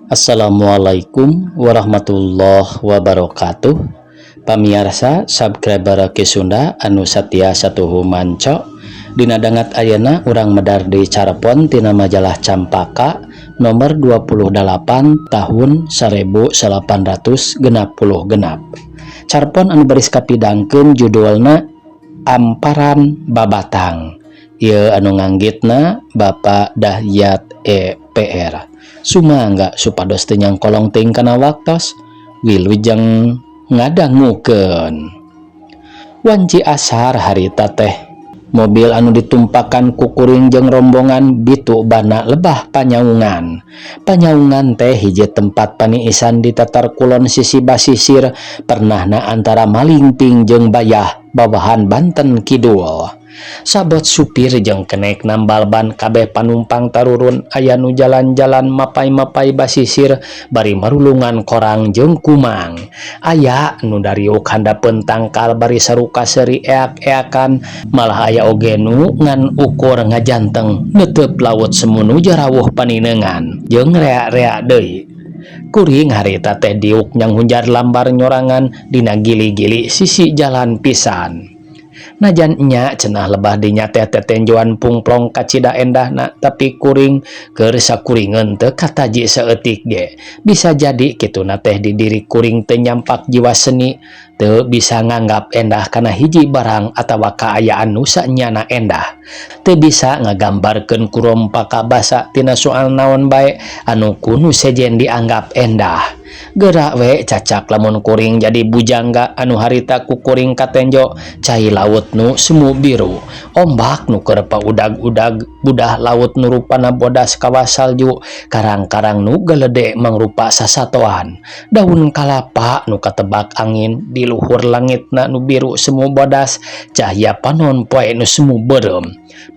Assalamualaikum warahmatullahi wabarakatuh. Pamirsa subscriber ke Sunda anu satia satuhu manco dina dangat ayeuna urang medar di Carpon tina majalah Campaka nomor 28 tahun 1860 genap. Carpon anu baris kapidangkeun judulna Amparan Babatang. Ieu anu nganggitna Bapak Dahyat PR. Sumangga supados teu nyangkolong teuing kana waktos wilujeng ngadangukeun. Wanci asar harita teh mobil anu ditumpakan ku kuring jeung rombongan bitu bana lebah panyaungan. Panyaungan teh hiji tempat paniisan di tatar kulon sisi basisir pernahna antara Malingping jeung Bayah bawahan Banten Kidul. Sabot supir jeung kenek nambal ban kabeh panumpang tarurun aya nu jalan-jalan mapai-mapai basisir bari marulungan korang jeung kumang. Aya nu dariuk handapeun tangkal bari saruka seuri eak-eakan, malah aya oge nu ngan ukur ngajanteng neuteup laut semu nu jarawuh paninengan jeung rea-rea deui. Kuring harita teh diuk nyang hunjar lambar nyorangan dina gili-gili sisi jalan pisan. Najan nya cenah lebah dinya teh tetenjoan pungplong kacida endahna, tapi kuring keur sakuringeun teu kataji saeutik ge. Bisa jadi kituna teh di diri kuring teu nyampak jiwa seni, teu bisa nganggap endah kana hiji barang atawa kaayaan nu sanyana endah. Teu bisa ngagambarkeun kurompaka basa tina soal naon bae anu kudu sejen dianggap endah. Gerak we cacak lamun kuring jadi bujangga anu harita ku kuring katenjo cai laut nu semu biru, ombak nu keur paudag-udag, budah laut nu rupana bodas kawas salju, karang-karang nu geledek mangrupa sasatoan, daun kalapa nu katebak angin di luhur langitna nu biru semu bodas, cahya panon poe nu semu beureum,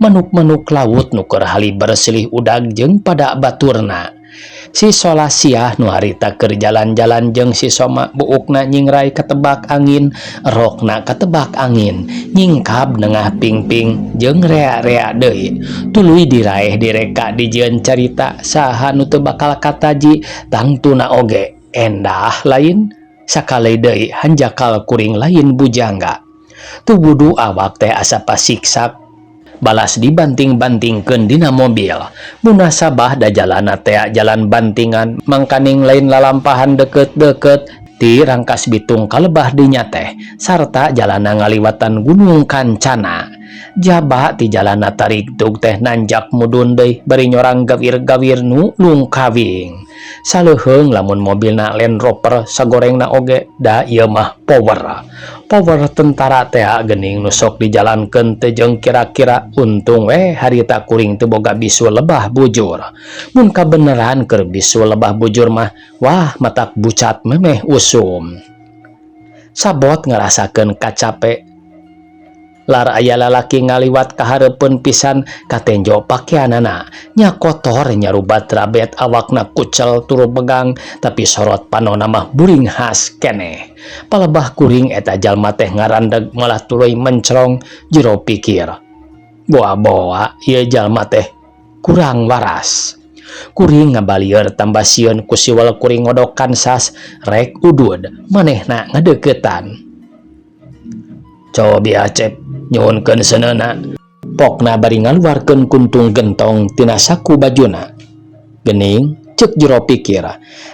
manuk-manuk laut nu keur haliber silih udag jeung pada baturna. Si Solasiah nu harita keur jalan-jalan jeung si Soma buukna nyingrai katebak angin, rokna katebak angin, nyingkab nengah pingping jeung rea-rea deui. Tuluy diraeh direka dijieun carita saha nu teu bakal kataji tangtuna oge endah lain sakali deui hanjakal kuring lain bujangga. Tu budu awak teh asa pasiksak balas dibanting-bantingkeun dina mobil. Munasabah da jalanna teh jalan bantingan mangkaning lain lalampahan deket-deket ti Rangkas Bitung kalebah dinya teh sarta jalanna ngaliwatan Gunung Kancana. Jaba ti jalanna tarik dug teh nanjak mudun deui bari nyorang gawir-gawir nu lungkawing. Saleuheung lamun mobilna Land Rover sagorengna oge da ieu mah power tentara teh geuning nu sok dijalankeun teh jeung kira-kira untung we harita kuring teu boga bisu lebah bujur. Mun kabeneran keur bisu lebah bujur mah wah matak bucat memeh usum. Sabot ngarasakeun kacape lar aya lalaki ngaliwat kahareupeun pisan katenjo pakaianana nya kotor nyarubat rabet awakna kucel turu begang tapi sorot panonna mah buring has keneh. Palebah kuring eta jalma teh ngarandeg malah tuluy mencrong jero pikir. Boa-boa ieu jalma teh kurang waras. Kuring ngabalieur tambah sieun ku siwel kuring ngodok kansas rek udud manehna ngadeuketan. Cobi acep nyuhunkeun seunana. Pokna bari ngaluarkeun kuntung gentong tina saku bajuna. Geuning ceuk jero pikir,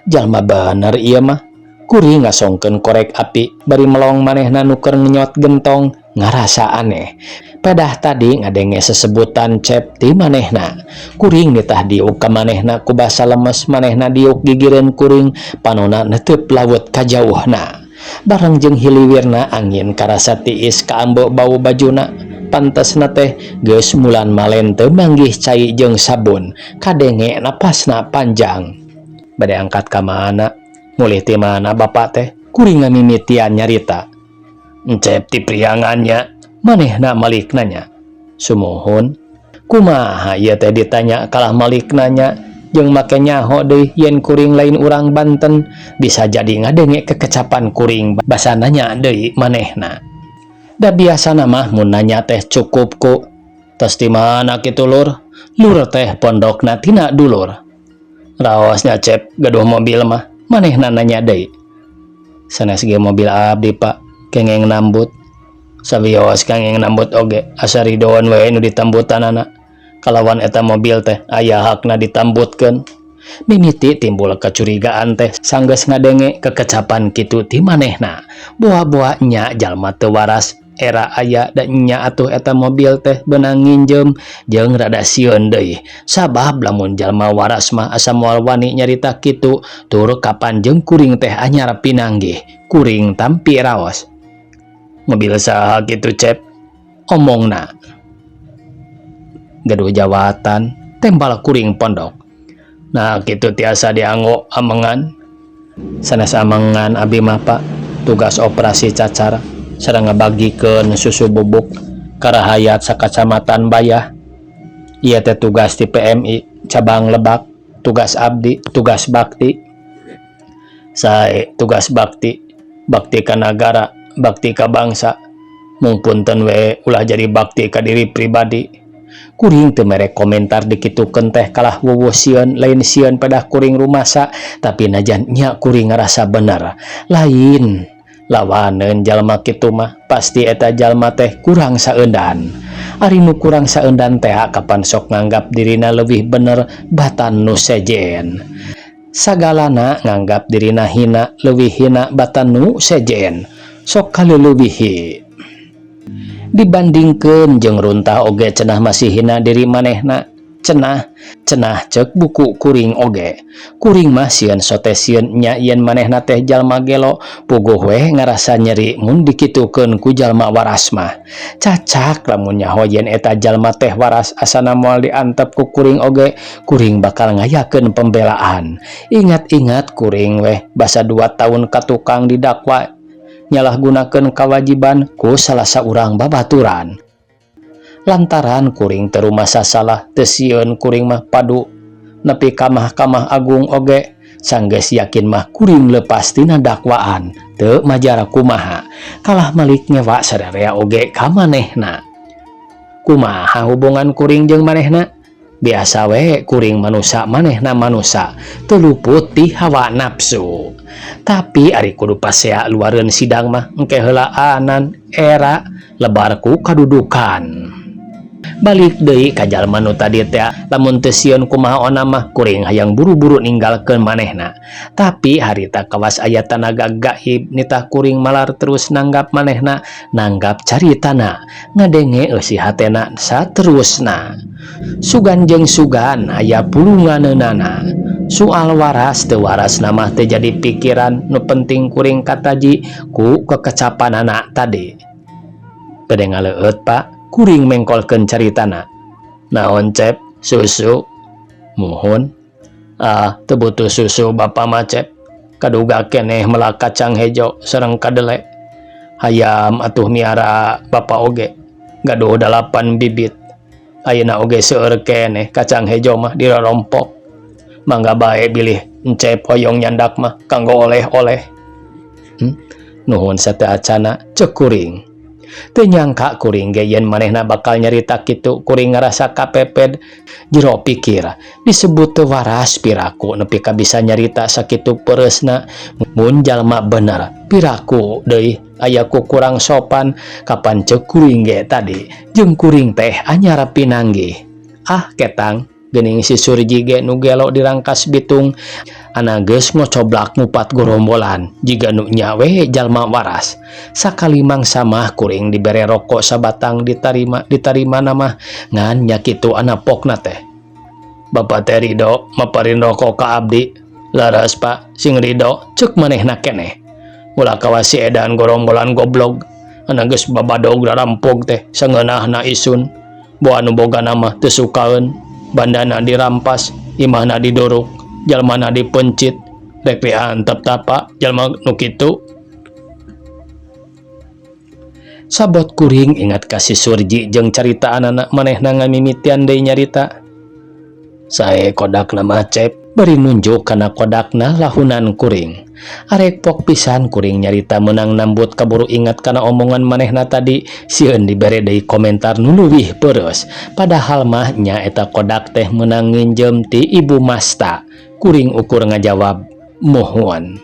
jalma bener ieu mah. Kuring ngasongkeun korek api bari melong manehna nu keur ngenyot gentong ngarasa aneh. Pedah tadi ngadenge sesebutan cep ti manehna. Kuring nitah diuk ka manehna ku basa lemes, manehna diuk gigireun kuring panonna neteup laut kajauhna. Bareng jeung hiliwirna angin karasa tiis kaambeuk bau bajuna. Pantesna teh geus mulan malen teu manggih cai jeung sabun, kadenge napasna panjang. Bade angkat ka mana? Mulih ti mana bapak teh? Kuring ngamimitian nyarita. Encep ti priangannya, manehna malik nanya. Sumuhun. Kumaha ieu teh ditanya kalah malik nanya jeung make nyaho deui yen kuring lain urang Banten, bisa jadi ngadenge kekecapan kuring basa nanya deui manehna. Da biasana mah mun nanya teh cukup ku tos ti mana kitu lur? Lur teh pondokna tina dulur. Raosnya Cep gaduh mobil mah manehna nanya deui. Sanes ge mobil abdi Pak kengeng nambut. Sawios kengeng nambut oge asa ridhoan we nu ditambutanana. Kalawan eta mobil teh aya hakna ditambutkeun. Mimiti timbul kecurigaan teh sanggeus ngadenge kekecapan kitu ti manehna. Boa-boa nya jalma teu waras era aya da nya atuh eta mobil teh beunang nginjem jeung rada sieun deui. Sabab lamun jalma waras mah asa moal wani nyarita kitu tur kapan jeung kuring teh anyar pinanggih. Kuring tampi raos. Mobil saha kitu Cep? Omongna. Gaduh jawatan, tembal kuring pondok. Nah kitu tiasa dianggo amengan. Sanes amengan abi mah Pak, tugas operasi cacar sareng ngabagikeun susu bubuk karahayat sakacamatan Bayah. Ieu teh tugas ti PMI cabang Lebak, tugas abdi, tugas bakti. Sae tugas bakti, bakti ka nagara, bakti ka bangsa. Mung punten we ulah jadi bakti ka diri pribadi. Kuring teu mere komentar dikitukeun teh kalah wuwuh sieun lain sieun pada kuring rumasa, tapi najan nya kuring ngarasa bener. Lain lawaneun jalma kitu mah pasti eta jalma teh kurang saeundan. Ari nu kurang saeundan teh kapan sok nganggap dirina leuwih bener batan nu sejen. Sagalana nganggap dirina hina leuwih hina batan nu sejen. Sok kaleulewihi. Dibandingkeun jeung runtah oge cenah masih hina diri manehna. Cenah cek buku kuring oge. Kuring mah sieun sote sieun nya yen manehna teh jalma gelo puguh we ngarasa nyeri mun dikitukeun ku jalma waras mah. Cacak lamun nyaho yen eta jalma teh waras asana moal diantep ku kuring oge, kuring bakal ngayakeun pembelaan. Ingat-ingat kuring weh basa 2 tahun ka tukang didakwa nyalahgunakeun kawajiban ku salah saurang babaturan. Lantaran kuring teu rumasa salah teu sieun kuring mah padu nepi ka Mahkamah Agung oge sanggeus yakin mah kuring leupas tina dakwaan teu majar kumaha kalah malik nyewa sararea oge ka manehna. Kumaha hubungan kuring jeung manehna? Biasa we kuring manusa manehna manusa teu luput ti hawa nafsu. Tapi ari kudu pasea luareun sidang mah engke heula anan era lebar ku kadudukan. Balik deui ka jalma nu tadi teh lamun teu sieun kumaha ona mah kuring hayang buru-buru ninggalkeun manehna. Tapi harita kawas aya tanaga gaib nitah kuring malar terus nanggap manehna, nanggap caritana, ngadenge eusi hatena saterusna. Sugan jeung sugan aya pulunganeunana. Soal waras teu waras nama teh jadi pikiran nu penting kuring kataji ku kekecapanana tadi. Bade ngaleueut Pak, kuring mengkolkeun caritana. Naon Cep? Susu? Muhun. Teu butuh susu Bapa mah Cep. Kaduga keneh meula kacang hejo sareng kadele. Hayam atuh miara Bapa oge. Gaduh 8 bibit. Ayeuna oge seueur keneh kacang hejo mah dirorompok. Mangga bae bilih Encep hoyong nyandak mah kanggo oleh-oleh. Nuhun sateacana cek kuring. Teu nyangka kuring ge yen manehna bakal nyarita kitu, kuring ngarasa kapeped jero pikir disebut teu waras piraku nepi ka bisa nyarita sakitu peureusna. Mun jalma bener piraku deui aya ku kurang sopan kapan cek kuring ge tadi jeung kuring teh anyar pinanggih. Ketang geuning si Surji ge nu gelo dirangkas bitung ana geus ngocoblak ngupat gorombolan jiga nu nya we jalma waras. Sakali mangsa mah kuring dibere rokok sabatang ditarima mah ngan nya kitu anapokna teh. Bapak teh ridho maparin rokok ka abdi. Laras Pak sing ridho ceuk manehna keneh. Ulah kawasi edan gorombolan goblok ana geus babadog rampog teh sangeunahna isun. Boa nu bogana mah teu sukaeun. Bandana dirampas, imahna didorok, jalmana dipencit, rek diantep tapa, jalma nu kitu. Sabot kuring ingat kasih Surji jeung carita anak manehna ngamimitian deui nyarita. Sae kodak nama Cep, beri nunjuk kana kodakna lahunan kuring. Arek pok pisan kuring nyarita menang nambut kaburu ingat kana omongan manehna tadi, sieun dibere deui komentar nu leuwih peureuss. Padahal mah nya eta kodak teh menang nginjem ti Ibu Masta. Kuring ukur ngajawab, "Mohon."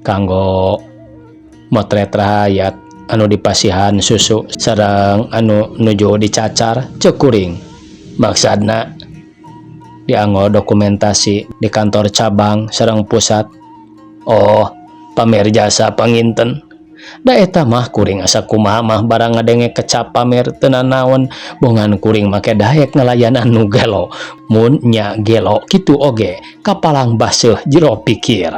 Kanggo motret rakyat anu dipasihan susu sareng anu nuju dicacar, ceuk kuring. Maksudna dianggo dokumentasi di kantor cabang sareng pusat. Oh, pamer jasa panginten. Da eta mah kuring asa kumaha mah barang ngadenge kecap pamer teu naon, bongan kuring make daek ngalayanan nu gelo. Mun nya gelo kitu oge kapalang baseuh jero pikir.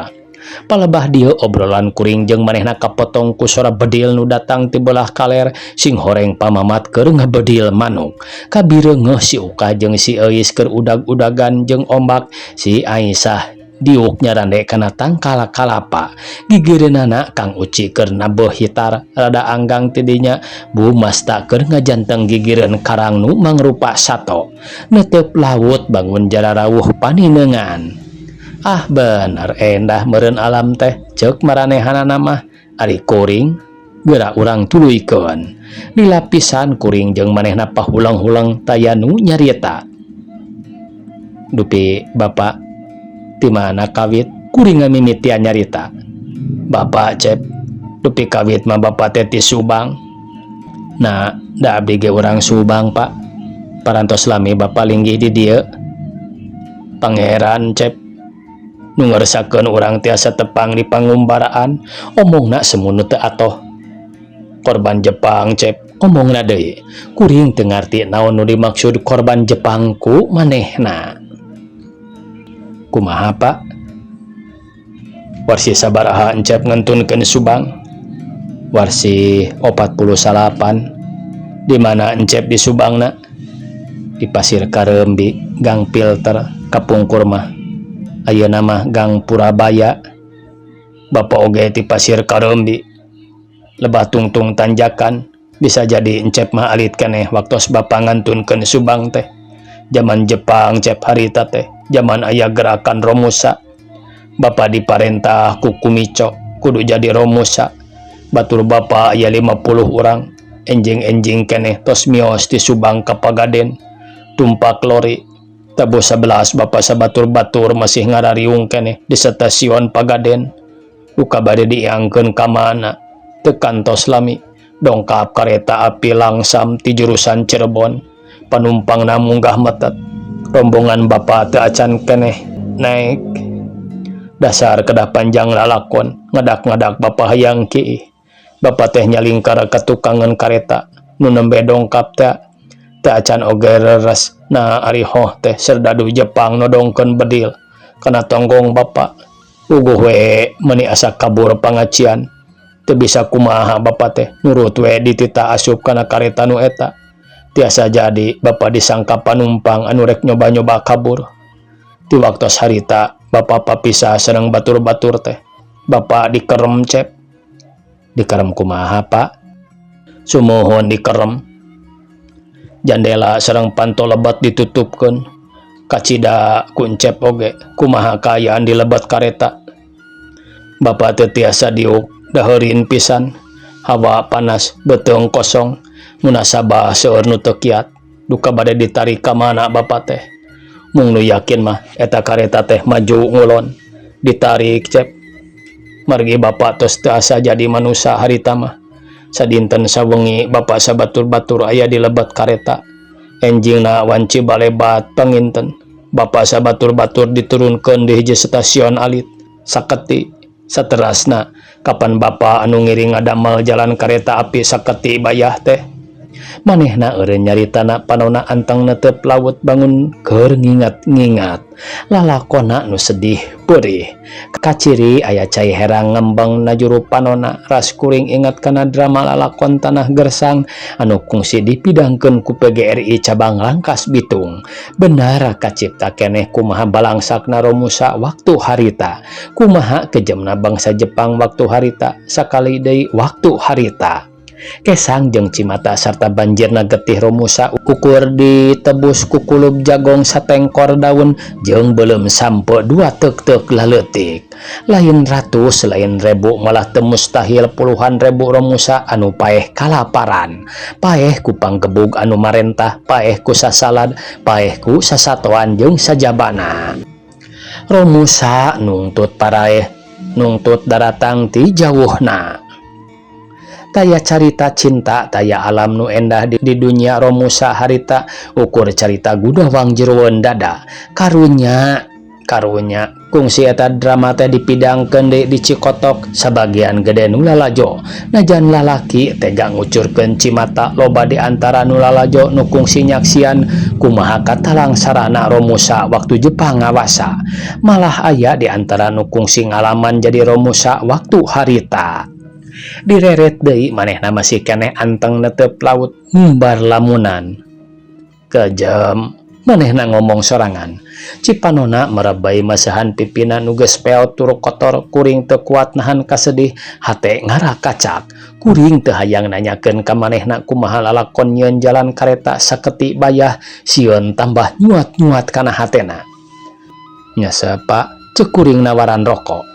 Palebah dieu obrolan kuring jeung manehna kapotong ku sora bedil nu datang ti belah kaler sing horeng pamamat keur ngabedil manuk. Kabireungeuh si Uka jeung si Euis keur udag-udagan jeung ombak. Si Aisyah diuk nyarande kana tangkal kalapa. Gigireunana Kang Uci keur nabeuh hitar rada anggang ti dinya. Bu Masta keur ngajanteng gigireun karang nu mangrupa sato. Netep laut bangun jara rawuh panineungan. Ah bener endah meureun alam teh, ceuk maranehanana mah. Ari kuring geura urang tuluykeun. Dilapisan kuring jeung manehna pahulang-hulang taya nu nyarita. Dupi Bapak ti mana kawit? Kuring ngamimitian nyarita. Bapak cep, dupi kawit mah Bapak teh ti Subang. Nah, da abdi ge urang Subang, Pak. Parantos lami Bapak linggih di dieu. Pangeran cep, nu ngeresakeun urang tiasa tepang di pangumbaraan, omongna semun teu atoh. Korban Jepang cep, omongna deui. Kuring teu ngarti naon nu dimaksud korban Jepang ku manehna. Kumaha Pak? Warsi sabaraha encep ngentunkeun Subang? Warsi 48. Di mana encep di Subangna? Di Pasir Kareumbi, Gang Filter, kapungkur mah ayeuna mah Gang Purabaya. Bapak oge ti Pasir Kareumbi. Lebah tungtung tanjakan, bisa jadi encep mah alit keneh waktos Bapak ngantunkeun Subang teh. Zaman Jepang cep harita teh, zaman aya gerakan Romusa. Bapak diparentah ku Kumico kudu jadi Romusa. Batur Bapak aya 50 urang, enjing-enjing keneh tos mios di Subang ka Pagaden. Tumpak lori tabu 11 Bapak sabatur-batur masih ngarariung keneh di stasiun Pagaden. Uka bade diangkeun ka mana? Teu kantos lami dongkap kareta api langsam ti jurusan Cirebon. Panumpangna munggah metet. Rombongan Bapak teu acan keneh naik. Dasar kedah panjang lalakon, ngadak-ngadak Bapak hayang kiih. Bapak teh nyalingkar ka tukangan kareta nu nembe dongkap teh acan oge reres. Nah ari hoh teh serdadu Jepang nodongkeun bedil kana tonggong Bapak. Uguh we meuni asa kabur pangacian. Teu bisa kumaha Bapak teh nurut we ditita asup kana kareta nu eta. Tiasa jadi Bapak disangka panumpang anu rek nyoba-nyoba kabur. Ti waktos harita Bapak papisah sareng batur-batur teh. Bapak dikerem cep. Dikerem kumaha Pak? Sumohon dikerem. Jandela sareng panto lebat ditutupkeun. Kacida kuncep oge kumaha kaayaan di lebat kareta. Bapak teu tiasa diuk daheurin pisan. Hawa panas beuteung kosong. Munasabah seueur nu teu kiat. Duka bade ditarik ka mana Bapak teh? Mung nu yakin mah eta kareta teh maju ngulon. Ditarik cep. Margi Bapak tos teu asa jadi manusia harita mah. Sadinten sawengi Bapak sabatur-batur aya di lebat kareta. Enjingna wanci balebat panginten. Bapak sabatur-batur diturunkeun di hiji stasiun alit. Saketi saterasna kapan Bapak anu ngiring ngadamel jalan kareta api saketi bayah teh? Manehna eureun nyaritana panonna anteng netep laut bangun keur ngingat-ngingat lalakonna nu sedih perih. Kaciri aya cai herang ngembang najuru panonna. Ras kuring ingat kana drama lalakon Tanah Gersang anu kungsi dipidangkeun ku PGRI cabang Rangkas Bitung. Benar kacipta keneh kumaha balangsakna Romusa waktu harita, kumaha kejemna bangsa Jepang waktu harita, sakali deui waktu harita. Kesang jeung Cimata sarta banjirna getih Romusa ukur ditebus ku kulup jagong satengkor daun jeung belum sampe 2 teuk-teuk laletik. Lain ratus lain ribu malah teu mustahil puluhan ribu Romusa anu paeh kalaparan, paeh ku panggebug anu marentah, paeh ku sasalad, paeh ku sasatoan jeung sajabana. Romusa nungtut paraeh, nungtut daratang ti jauhna. Taya carita cinta, taya alam nu endah di dunia Romusa harita ukur carita gudawang jeroen dada. Karunya kungsi eta drama teh dipidangkeun deui di Cikotok sabagian gede nu lalajo. Najan lalaki tega ngucurkeun Cimata loba di antara nu lalajo nu kungsi nyaksian kumaha katalang sarana Romusa waktu Jepang ngawasa. Malah aya di antara nu kungsi ngalaman jadi Romusa waktu harita. Direret deui manehna masih keneh anteng netep laut ngumbar lamunan. Kejam manehna ngomong sorangan. Cipanona merebai masahan pipina nu geus peot tur kotor, kuring teu kuat nahan kasedih, hate ngarakacak. Kuring teu hayang nanyakeun ka manehna kumaha lalakon nyieun jalan kareta saketi bayah, sieun tambah nyuat-nyuat kana hatena. Nya Pak, ceuk kuring nawaran rokok.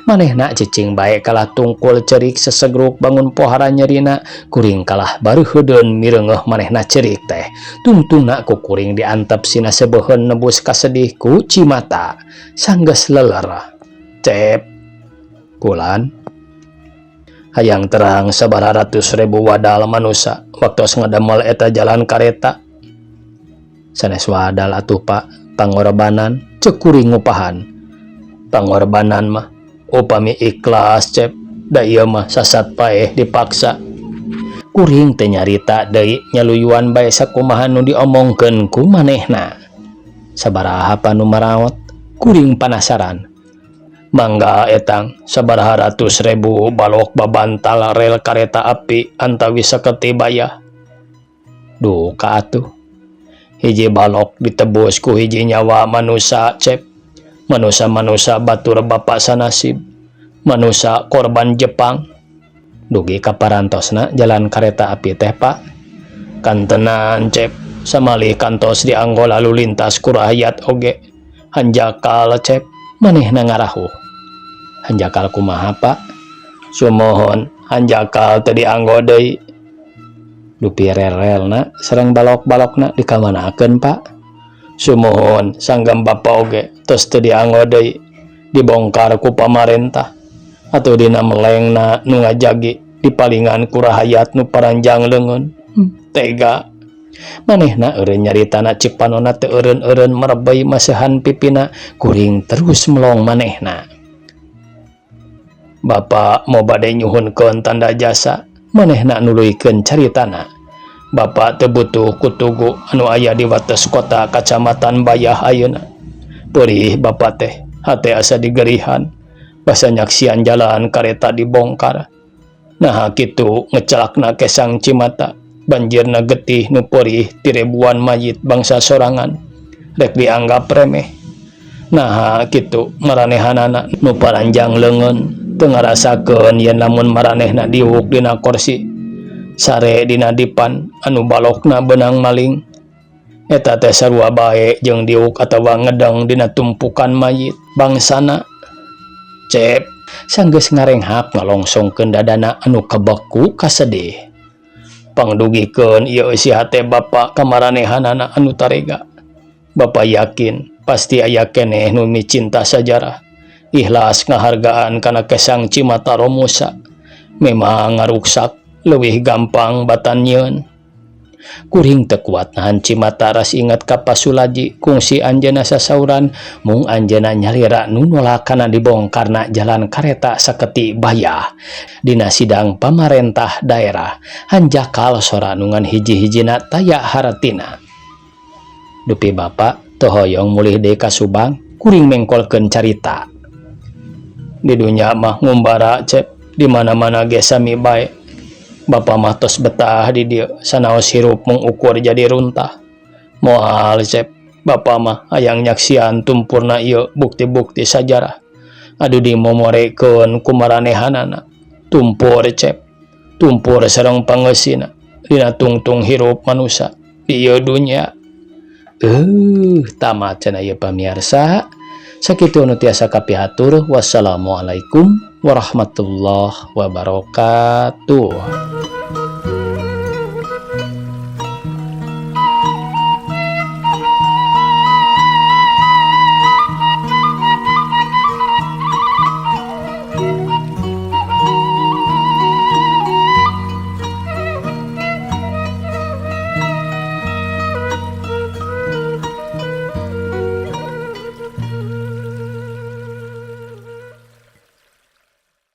Manehna cicing bae kalah tungkul cerik sesegruk bangun pohara nyerina, kuring kalah bareuhedeun mireungeuh manehna cerik teh. Tungtungna ku kuring diantep sina sebeuheun nebus kasedih ku Cimata. Sanggeus leler. Cep, kulan hayang terang sabaraha ratus ribu wadal manusa waktos ngadamel eta jalan kareta. Sanes wadal atuh Pak, pangorbanan, ceuk kuring ngupahan. Pangorbanan mah upami ikhlas cep, da ieu mah sasat paeh dipaksa. Kuring teu nyarita deui nyaluyuan bae sakumaha nu diomongkeun ku manehna. Sabaraha panu maraot? Kuring panasaran. Mangga etang sabaraha ratus ribu balok babantal rel kareta api antawi saketi bayah. Duh ka atuh. Hiji balok ditebus ku hiji nyawa manusa cep. Manusa-manusa batur bapak sanasib, manusa korban Jepang. Dugi kaparantosna jalan kareta api teh Pak. Kantenan cep, samalih kantos dianggo lalu lintas ku rakyat oge. Hanjakal cep, manehna ngarahuh. Hanjakal kumaha Pak? Sumohon hanjakal teu dianggo deui. Dupi rel-relna sareng balok-balokna dikamanakeun Pak? Sumohon sanggam bapa oge tos teu dianggo deui, dibongkar ku pamarentah atuh dina melengna nu ngajagi dipalingan ku rakyat nu paranjang leungeun. Tega manehna eureun nyaritana Cipanona teu eureun-eureun merebai masahan pipina. Kuring terus melong manehna. Bapa mau bade nyuhunkeun tanda jasa, manehna nuluykeun caritana. Bapak teu butuh kutugu anu aya di wates kota kacamatan Bayah ayeuna. Perih Bapak teh hate asa digerihan basa nyaksian jalan kareta dibongkar. Nah kitu ngecelakna Kesang Cimata, banjirna getih nu perih ti ribuan mayit bangsa sorangan rek dianggap remeh. Nah kitu maranehanana nu paranjang leungeun teu ngarasakeun yen lamun maranehna diuk dina kursi sare dina dipan anu balokna benang maling. Eta teh sarua bae jeung diuk atawa ngedeng dina tumpukan mayit bangsana. Cep, sanggeus ngarenghap ngalongsongkeun dadana anu kabeku kasedih. Pangdugikeun ieu isi hate Bapa ka maranehanana anu tarega. Bapa yakin pasti aya keneh nu micinta sajarah, ikhlas ngahargaan kana Kesang Cimata Romusa. Memang ngaruksak leuwih gampang batan nyieun. Kuring teu kuat nahan Cimata ras inget ka Pasulaji kungsi anjeunna sasauran mung anjeunna nyalira nu nolak kana dibongkarna jalan kareta saketi bayah dina sidang pamarentah daerah. Hanjakal soranungan hiji-hijina taya haratina. Dupi Bapa teu hoyong mulih deui ka Subang, kuring mengkolkeun carita. Di dunya mah ngumbara cep, di mana-mana ge sami bae. Bapa mah tos betah di dieu sanaos hirup mengukur jadi runtah. Moal cep, Bapa mah hayang nyaksian tumpurna ieu bukti-bukti sajarah adu dimomorekeun ku maranehanana. Tumpur cep, tumpur sareng pangeusina dina tungtung hirup manusia di ieu dunya. Tamat cenah ieu pamirsa. Sakitu nu tiasa kapihatur. Wassalamualaikum warahmatullahi wabarakatuh.